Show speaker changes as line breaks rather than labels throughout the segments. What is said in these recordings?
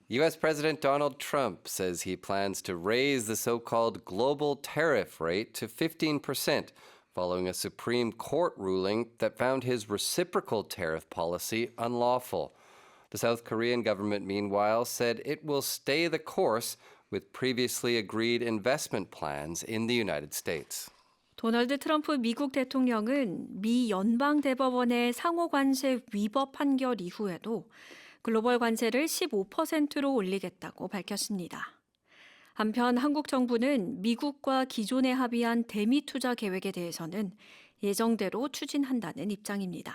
U.S. President Donald Trump says he plans to raise the so-called global tariff rate to 15%, following a Supreme Court ruling that found his reciprocal tariff policy unlawful. The South Korean government, meanwhile, said it will stay the course with previously agreed investment plans in the United States.
도널드 트럼프 미국 대통령은 미 연방대법원의 상호관세 위법 판결 이후에도 글로벌 관세를 15%로 올리겠다고 밝혔습니다. 한편 한국 정부는 미국과 기존에 합의한 대미 투자 계획에 대해서는 예정대로 추진한다는 입장입니다.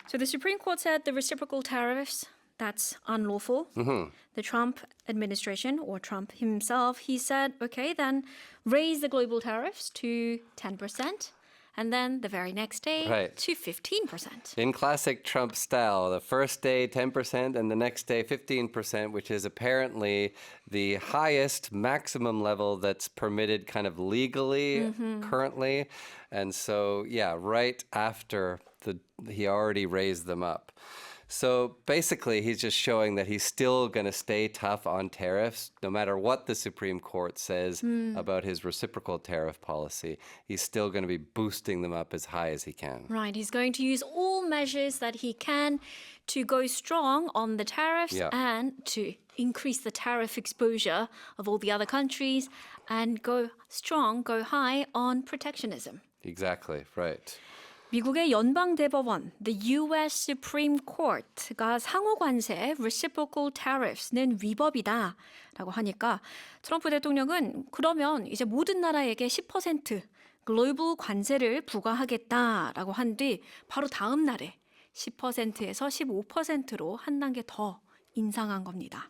So the Supreme Court said the reciprocal tariffs, that's unlawful. The Trump administration, or Trump himself, he said, okay, then raise the global tariffs to 10%, and then the very next day to 15%.
In classic Trump style, the first day 10% and the next day 15%, which is apparently the highest maximum level that's permitted kind of legally currently. And so, yeah, right after he already raised them up. So basically, he's just showing that he's still going to stay tough on tariffs, no matter what the Supreme Court says about his reciprocal tariff policy. He's still going to be boosting them up as high as he can.
Right. He's going to use all measures that he can to go strong on the tariffs and to increase the tariff exposure of all the other countries and go strong, go high on protectionism.
Exactly, right.
미국의 연방대법원, the U.S. Supreme Court가 상호관세, reciprocal tariffs는 위법이다 라고 하니까 트럼프 대통령은 그러면 이제 모든 나라에게 10% 글로벌 관세를 부과하겠다라고 한 뒤 바로 다음 날에 10%에서 15%로 한 단계 더 인상한 겁니다.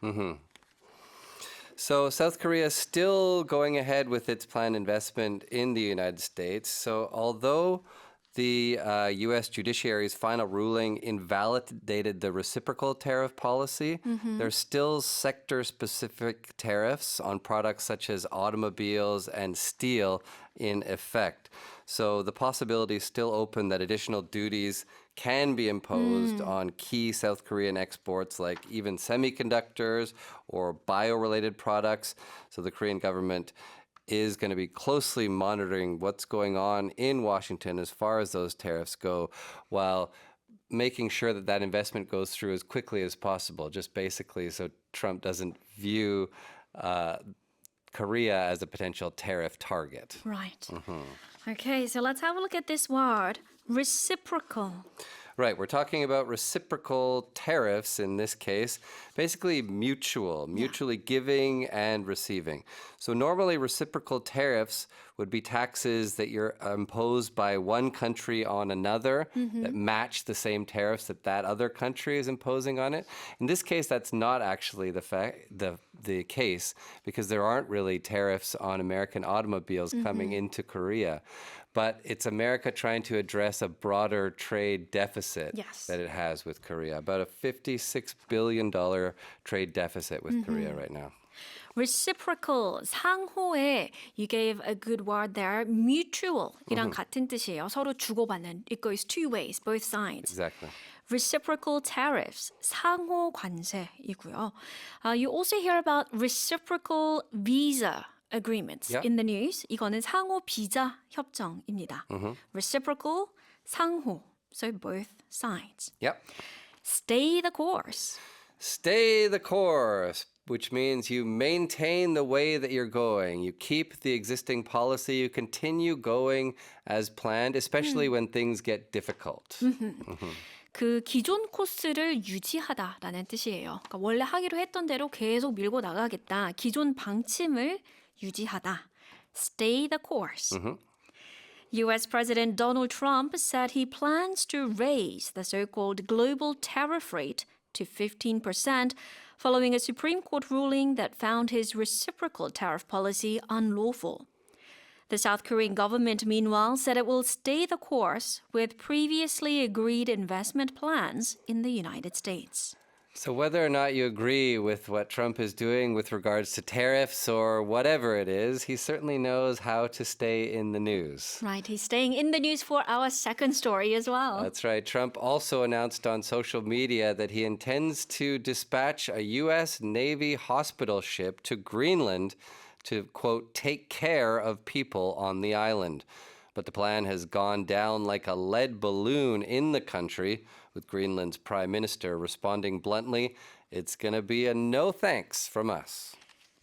So South Korea is still going ahead with its planned investment in the United States. So although the U.S. judiciary's final ruling invalidated the reciprocal tariff policy, there's still sector-specific tariffs on products such as automobiles and steel in effect. So the possibility is still open that additional duties can be imposed on key South Korean exports like even semiconductors or bio-related products. So the Korean government is going to be closely monitoring what's going on in Washington as far as those tariffs go, while making sure that that investment goes through as quickly as possible, just basically so Trump doesn't view Korea as a potential tariff target.
Right. Okay, so let's have a look at this word, reciprocal.
Right, we're talking about reciprocal tariffs in this case, basically mutually giving and receiving. So normally reciprocal tariffs would be taxes that you're imposed by one country on another that match the same tariffs that that other country is imposing on it. In this case, that's not actually the case because there aren't really tariffs on American automobiles coming into Korea. But it's America trying to address a broader trade deficit that it has with Korea, about a $56 billion trade deficit with Korea right now.
Reciprocal, 상호에, you gave a good word there, mutual이랑 같은 뜻이에요. 서로 주고받는. It goes two ways, both sides.
Exactly.
Reciprocal tariffs, 상호 관세이고요. You also hear about reciprocal visa agreements in the news. 이거는 상호 비자 협정입니다. Reciprocal, 상호, so both sides.
Yep.
Stay the course.
Stay the course, which means you maintain the way that you're going. You keep the existing policy. You continue going as planned, especially when things get difficult.
그 기존 코스를 유지하다라는 뜻이에요. 그러니까 원래 하기로 했던 대로 계속 밀고 나가겠다. 기존 방침을 유지하다. Stay the course. U.S. President Donald Trump said he plans to raise the so-called global tariff rate to 15% following a Supreme Court ruling that found his reciprocal tariff policy unlawful. The South Korean government, meanwhile, said it will stay the course with previously agreed investment plans in the United States.
So whether or not you agree with what Trump is doing with regards to tariffs or whatever it is, he certainly knows how to stay in the news.
Right, he's staying in the news for our second story as well.
That's right. Trump also announced on social media that he intends to dispatch a U.S. Navy hospital ship to Greenland to, quote, take care of people on the island. But the plan has gone down like a lead balloon in the country, with Greenland's prime minister responding bluntly, it's going to be a no thanks from us.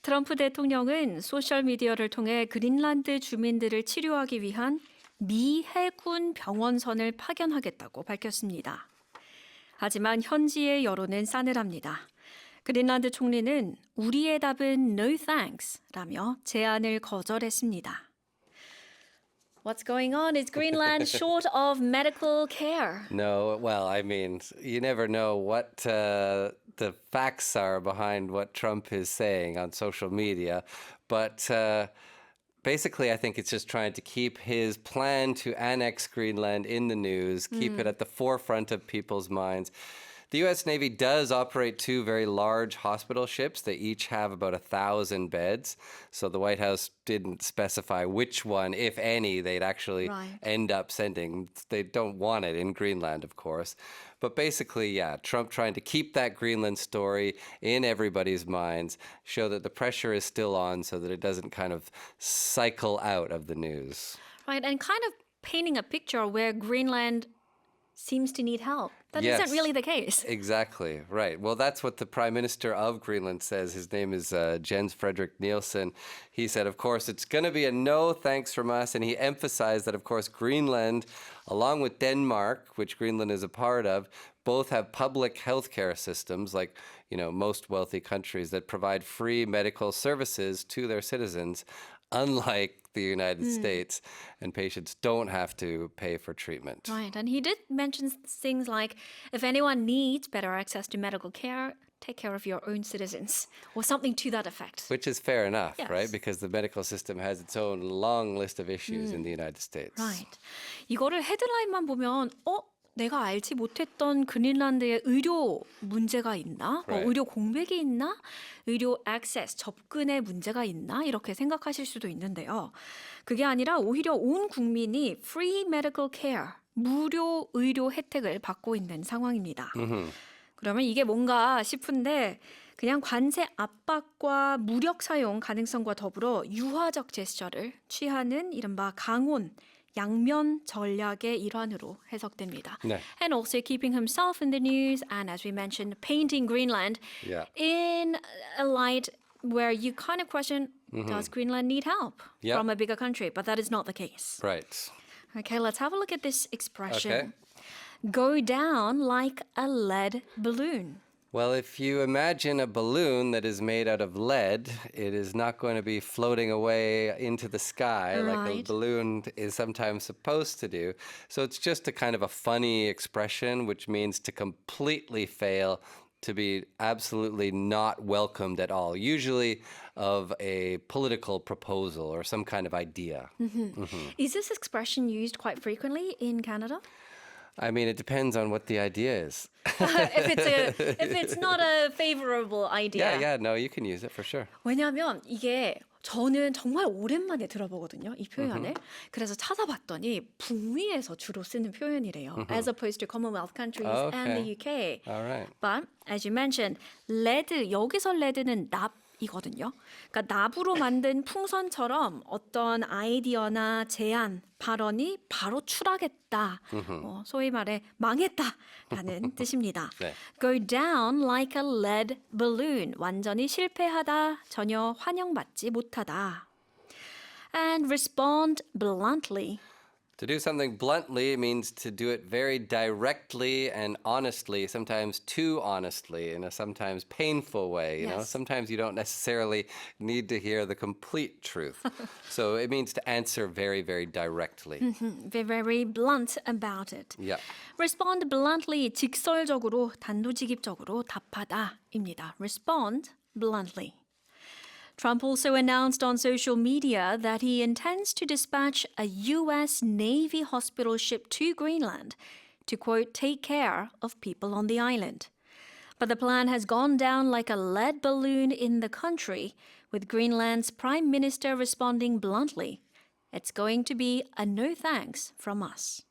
트럼프 대통령은 소셜미디어를 통해 그린란드 주민들을 치료하기 위한 미 해군 병원선을 파견하겠다고 밝혔습니다. 하지만 현지의 여론은 싸늘합니다. 그린란드 총리는 우리의 답은 no thanks 라며 제안을 거절했습니다. What's going on? Is Greenland short of medical care?
No, well, I mean, you never know what the facts are behind what Trump is saying on social media. But basically, I think it's just trying to keep his plan to annex Greenland in the news, keep it at the forefront of people's minds. The U.S. Navy does operate two very large hospital ships. They each have about 1,000 beds. So the White House didn't specify which one, if any, they'd actually end up sending. They don't want it in Greenland, of course. But basically, yeah, Trump trying to keep that Greenland story in everybody's minds, show that the pressure is still on so that it doesn't kind of cycle out of the news.
Right, and kind of painting a picture where Greenland seems to need help. That isn't really the case.
Exactly, right. Well, that's what the Prime Minister of Greenland says. His name is Jens Frederick Nielsen. He said, of course, it's going to be a no thanks from us. And he emphasized that, of course, Greenland, along with Denmark, which Greenland is a part of, both have public healthcare systems, like, you know, most wealthy countries that provide free medical services to their citizens, unlike the United States, and patients don't have to pay for treatment.
Right, and he did mention things like, if anyone needs better access to medical care, take care of your own citizens, or something to that effect.
Which is fair enough,
Yes.
right? Because the medical system has its own long list of issues in the United States.
Right. 이거를 헤드라인만 보면, 내가 알지 못했던 그린란드의 의료 문제가 있나?
Right.
의료 공백이 있나? 의료 액세스, 접근의 문제가 있나? 이렇게 생각하실 수도 있는데요. 그게 아니라 오히려 온 국민이 free medical care, 무료 의료 혜택을 받고 있는 상황입니다. 그러면 이게 뭔가 싶은데 그냥 관세 압박과 무력 사용 가능성과 더불어 유화적 제스처를 취하는 이른바 강온, 양면 전략의 일환으로 해석됩니다.
네.
And also keeping himself in the news and, as we mentioned, painting Greenland in a light where you kind of question, does Greenland need help from a bigger country? But that is not the case.
Right.
Okay, let's have a look at this expression.
Okay.
Go down like a lead balloon.
Well, if you imagine a balloon that is made out of lead, it is not going to be floating away into the sky like a
Right.
balloon is sometimes supposed to do. So it's just a kind of a funny expression, which means to completely fail, to be absolutely not welcomed at all, usually of a political proposal or some kind of idea.
Is this expression used quite frequently in Canada?
I mean, it depends on what the idea is.
if it's not a favorable idea.
Yeah, no, you can use it for sure.
왜냐하면 이게 저는 정말 오랜만에 들어보거든요, 이 표현을. 그래서 찾아봤더니 북미에서 주로 쓰는 표현이래요. As opposed to Commonwealth countries and the UK.
All right.
But as you mentioned, lead, 여기서 lead는 납이거든요. 그러니까 납으로 만든 풍선처럼 어떤 아이디어나 제안, 발언이 바로 추락했다. 소위 말해 망했다라는 뜻입니다.
네.
Go down like a lead balloon. 완전히 실패하다, 전혀 환영받지 못하다. And respond bluntly.
To do something bluntly means to do it very directly and honestly, sometimes too honestly, in a sometimes painful way. You know,
Yes.
sometimes you don't necessarily need to hear the complete truth. So it means to answer very, very directly.
Be very blunt about it.
Yeah.
Respond bluntly, 직설적으로, 단도직입적으로 답하다입니다. Respond bluntly. Trump also announced on social media that he intends to dispatch a U.S. Navy hospital ship to Greenland to, quote, take care of people on the island. But the plan has gone down like a lead balloon in the country, with Greenland's prime minister responding bluntly, "It's going to be a no thanks from us."